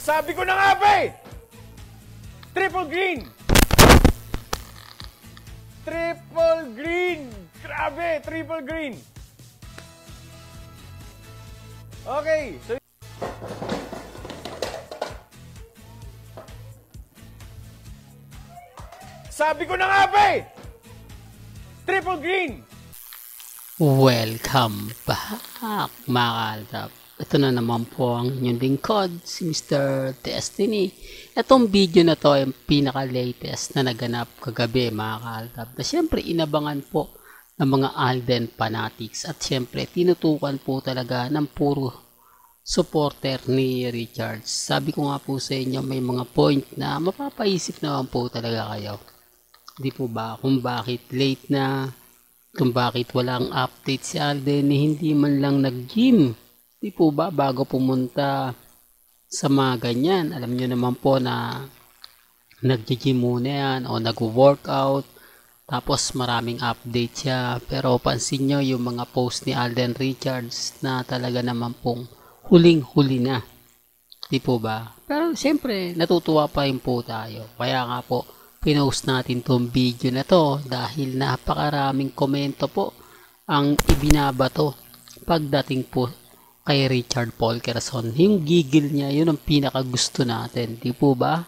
Sabi ko na nga ba eh! Triple green! Triple green! Grabe! Triple green! Okay, so... Sabi ko na nga ba eh! Triple green! Welcome back, mga kaltab. Ito na naman po ang inyong lingkod, si Mr. Destiny. Itong video na to ay pinaka-latest na naganap kagabi, mga kaltab. Na syempre inabangan po ng mga Alden fanatics at syempre tinutukan po talaga ng puro supporter ni Richards. Sabi ko nga po sa inyo, may mga point na mapapaisip naman po talaga kayo. Di po ba kung bakit late na, kung bakit walang update si Alden, hindi man lang nag-gym. Di po ba bago pumunta sa mga ganyan. Alam nyo naman po na nag-gym muna yan o nag-workout. Tapos maraming update siya. Pero pansin nyo yung mga post ni Alden Richards na talaga naman pong huling-huli na. Di po ba? Pero siyempre natutuwa pa rin po tayo. Kaya nga po pinost natin tong video na to dahil napakaraming komento po ang ibinabato pagdating po kay Richard Polkerson. Yung gigil niya, yun ang pinakagusto natin. Di po ba?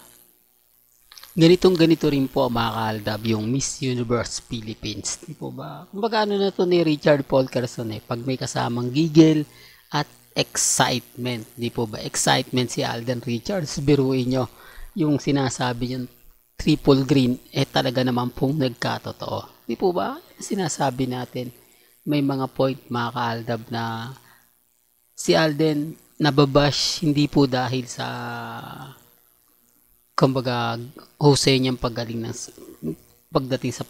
Ganito rin po mga kaaldab yung Miss Universe Philippines. Di po ba? Kumbaga ano na to ni Richard Polkerson pag may kasamang gigil at excitement. Di po ba? Excitement si Alden Richards. Biruin nyo yung sinasabi yung triple green talaga naman pong nagkatotoo. Di po ba? Sinasabi natin may mga point mga kaaldab na si Alden nababash hindi po dahil sa kumbaga husay niyang paggaling ng pagdating sa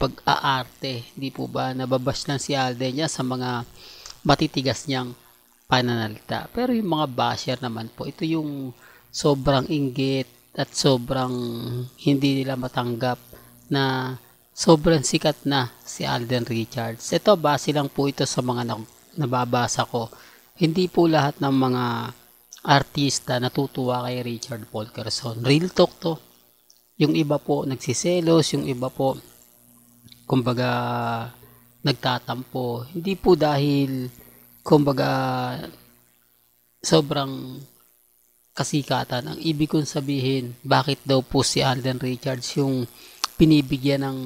pag-aarte. Hindi po ba nababash lang si Alden niya sa mga matitigas niyang pananalita. Pero yung mga basher naman po, ito yung sobrang inggit at sobrang hindi nila matanggap na sobrang sikat na si Alden Richards. Ito base lang po ito sa mga nababasa ko. Hindi po lahat ng mga artista natutuwa kay Richard Polkerson. Real talk to. Yung iba po nagsiselos, yung iba po kumbaga nagtatampo. Hindi po dahil kumbaga sobrang kasikatan. Ang ibig kong sabihin, bakit daw po si Alden Richards yung pinibigyan ng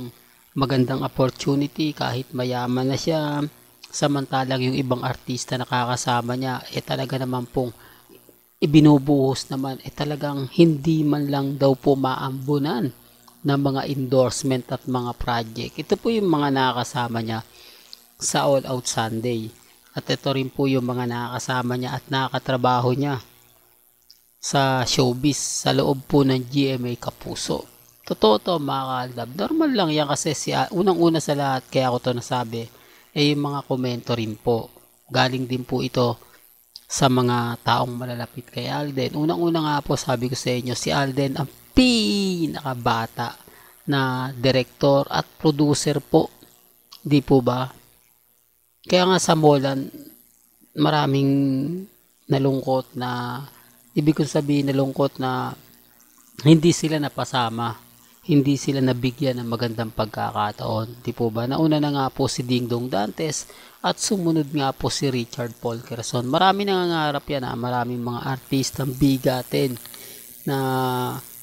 magandang opportunity kahit mayaman na siya, samantalang yung ibang artista na kakasama niya talaga naman pong ibinubuhos naman talagang hindi man lang daw po maambunan ng mga endorsement at mga project. Ito po yung mga nakakasama niya sa All Out Sunday at ito rin po yung mga nakakasama niya at nakakatrabaho niya sa showbiz sa loob po ng GMA Kapuso. Totoo to mga kaaldab. Normal lang yan kasi unang-una sa lahat kaya ako to nasabi yung mga komento rin po. Galing din po ito sa mga taong malalapit kay Alden. Unang-una nga po sabi ko sa inyo, si Alden ang pinakabata na director at producer po. Di po ba? Kaya nga sa Molan, maraming nalungkot na, ibig kong sabihin nalungkot na hindi sila napasama. Hindi sila nabigyan ng magandang pagkakataon. Di po ba? Nauna na nga po si Dingdong Dantes at sumunod nga po si Richard Polkerson. Marami nangangarap yan maraming mga artistang bigatin na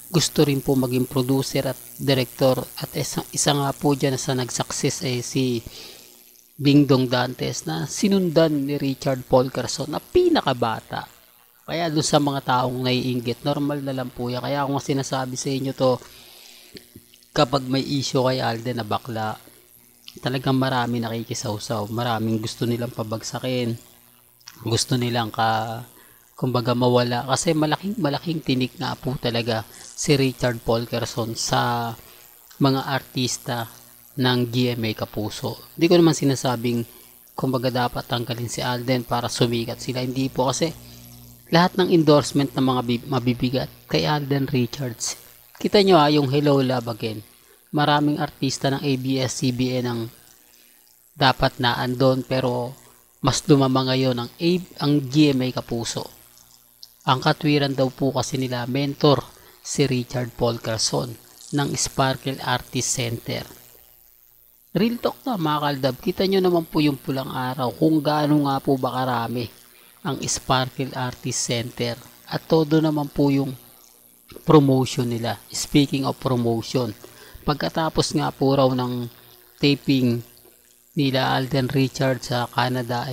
gusto rin po maging producer at director at isa nga po dyan sa nag-success si Dingdong Dantes na sinundan ni Richard Polkerson na pinakabata. Kaya doon sa mga taong naiinggit, normal na lang po yan. Kaya kung sinasabi sa inyo to, kapag may issue kay Alden na bakla, talagang marami nakikisawsaw, maraming gusto nilang pabagsakin, gusto nilang kumbaga mawala kasi malaking tinik na po talaga si Richard Polkerson sa mga artista ng GMA Kapuso. Hindi ko naman sinasabing kumbaga dapat tanggalin si Alden para sumikat sila, hindi po, kasi lahat ng endorsement ng mga mabibigat kay Alden Richards. Kita nyo yung Hello Love Again, maraming artista ng ABS-CBN ang dapat na andon pero mas lumama ngayon ang GMA Kapuso. Ang katwiran daw po kasi nila mentor si Richard Paul Carson ng Sparkle Artist Center. Real talk na mga kaldab, kita nyo naman po yung pulang araw kung gaano nga po ba karami ang Sparkle Artist Center at todo naman po yung promotion nila. Speaking of promotion, pagkatapos nga po raw ng taping nila Alden Richards sa Canada,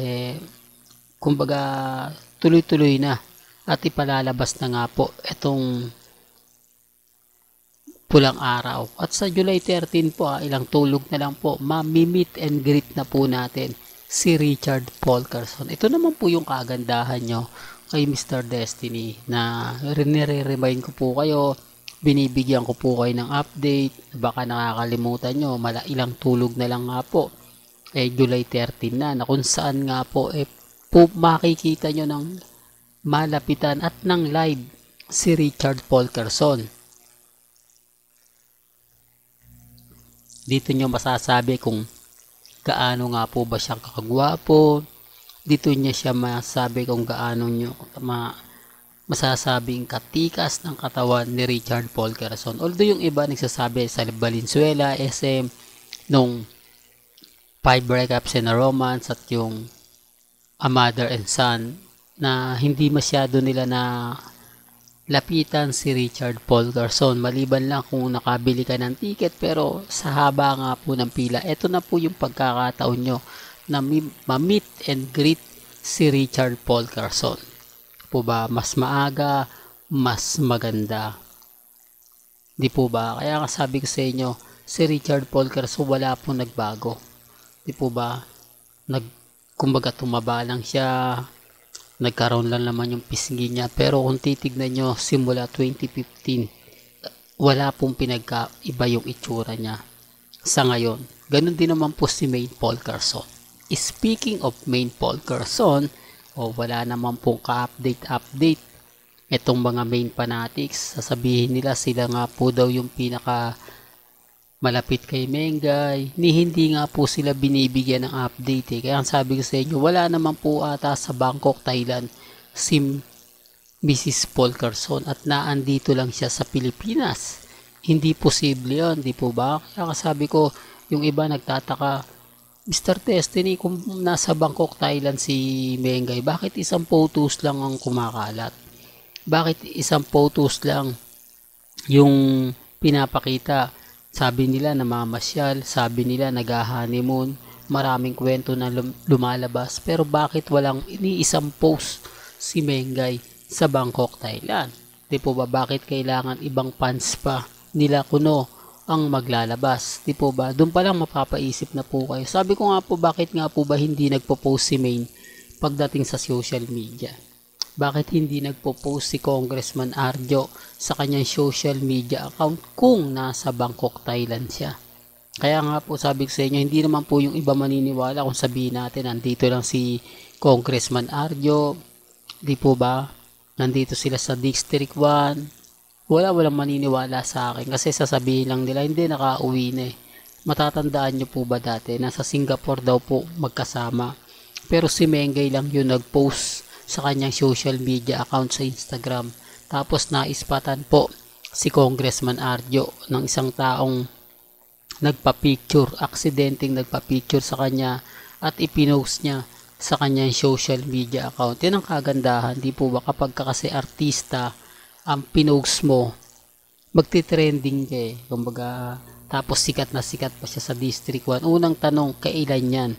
kumbaga tuloy-tuloy na at ipalalabas na nga po itong pulang araw. At sa July 13 po, ilang tulog na lang po, meet and greet na po natin si Richard Paul Carson. Ito naman po yung kagandahan nyo kay Mr. Destiny na nire-remind ko po kayo, binibigyan ko po kayo ng update, baka nakakalimutan nyo, ilang tulog na lang nga po, July 13 na kung saan nga po, makikita nyo ng malapitan at ng live si Richard Paul Carson. Dito nyo masasabi kung gaano nga po ba siyang kakagwapo. Dito niya siya masasabi kung gaano nyo masasabing katikas ng katawan ni Richard Paul Carson. Although yung iba nagsasabi sa Valenzuela, SM, nung 5 breakups in a romance at yung A Mother and Son, na hindi masyado nila na lapitan si Richard Paul Carson maliban lang kung nakabili ka ng ticket. Pero sa haba nga po ng pila, ito na po yung pagkakataon nyo na ma-meet and greet si Richard Paul Carson. Po ba, mas maaga, mas maganda, di po ba? Kaya nga sabi ko sa inyo, si Richard Paul Carson wala pong nagbago, di po ba? Kumbaga tumaba lang siya, nagkaroon lang naman yung pisngi niya, pero kung titignan nyo simula 2015, wala pong pinagkaiba yung itsura niya sa ngayon. Ganun din naman po si Maine Paul Carson. Speaking of Maine Paul Carson, wala naman pong ka-update itong mga Maine fanatics. Sasabihin nila sila nga po daw yung pinaka malapit kay Mengay, hindi nga po sila binibigyan ng update. Kaya ang sabi ko sa inyo, wala naman po ata sa Bangkok, Thailand si Mrs. Paul Carson at naandito lang siya sa Pilipinas. Hindi posible yun, di po ba? Kaya sabi ko, yung iba nagtataka, Mr. Destiny, kung nasa Bangkok, Thailand si Mengay, bakit isang photos lang ang kumakalat? Bakit isang photos lang yung pinapakita? Sabi nila namamasyal, sabi nila nag-honeymoon, maraming kwento na lumalabas, pero bakit walang iniisang post si Mengay sa Bangkok, Thailand? Di po ba, bakit kailangan ibang fans pa nila kuno ang maglalabas? Di po ba, doon pa lang mapapaisip na po kayo. Sabi ko nga po, bakit nga po ba hindi nagpo-post si Maine pagdating sa social media? Bakit hindi nagpo-post si Congressman Arjo sa kanyang social media account kung nasa Bangkok, Thailand siya? Kaya nga po sabi ko sa inyo, hindi naman po yung iba maniniwala kung sabihin natin nandito lang si Congressman Arjo, di po ba? Nandito sila sa District 1. Walang maniniwala sa akin kasi sasabihin lang nila hindi, nakauwi na eh. Matatandaan nyo po ba dati nasa Singapore daw po magkasama, pero si Mengay lang yung nag-post sa kanyang social media account sa Instagram. Tapos naispatan po si Congressman Arjo ng isang taong aksidenteng nagpa-picture sa kanya at ipinost niya sa kanyang social media account. Yan ang kagandahan, di po ba? Kapag kasi artista ang pinost mo, magti-trending ka eh. Kumbaga, tapos sikat na sikat pa siya sa District 1. Unang tanong, kailan yan?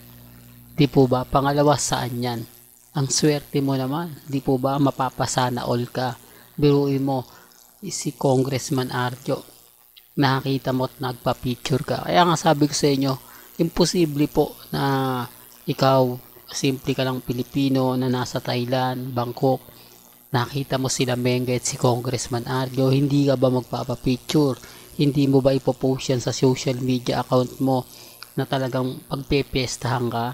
Di po ba? Pangalawa, saan yan? Ang swerte mo naman, di po ba, mapapasana all ka. Biruin mo, si Congressman Arjo, nakakita mo at nagpa-picture ka. Kaya nga sabi ko sa inyo, imposible po na ikaw, simple ka lang Pilipino na nasa Thailand, Bangkok, nakita mo sila Mengay at si Congressman Arjo, hindi ka ba magpapa-picture? Hindi mo ba ipopost yan sa social media account mo na talagang pagpepestahan ka?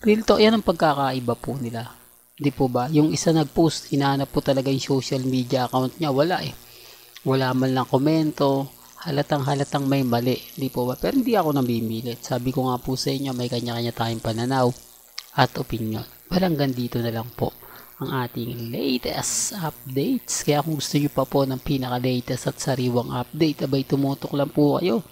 Real to, yan ang pagkakaiba po nila. Di po ba? Yung isa nag-post, hinahanap po talaga yung social media account niya. Wala eh. Wala man lang komento. Halatang may mali. Di po ba? Pero hindi ako namimilit. Sabi ko nga po sa inyo, may kanya-kanya tayong pananaw at opinion. Walang ganito na lang po. ang ating latest updates. Kaya kung gusto nyo pa po ng pinaka-latest at sariwang update, abay tumutok lang po kayo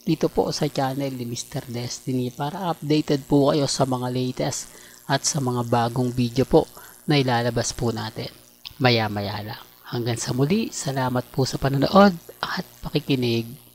dito po sa channel ni Mr. Destiny para updated po kayo sa mga latest at sa mga bagong video po na ilalabas po natin maya-maya lang. Hanggang sa muli, salamat po sa panonood at pakikinig.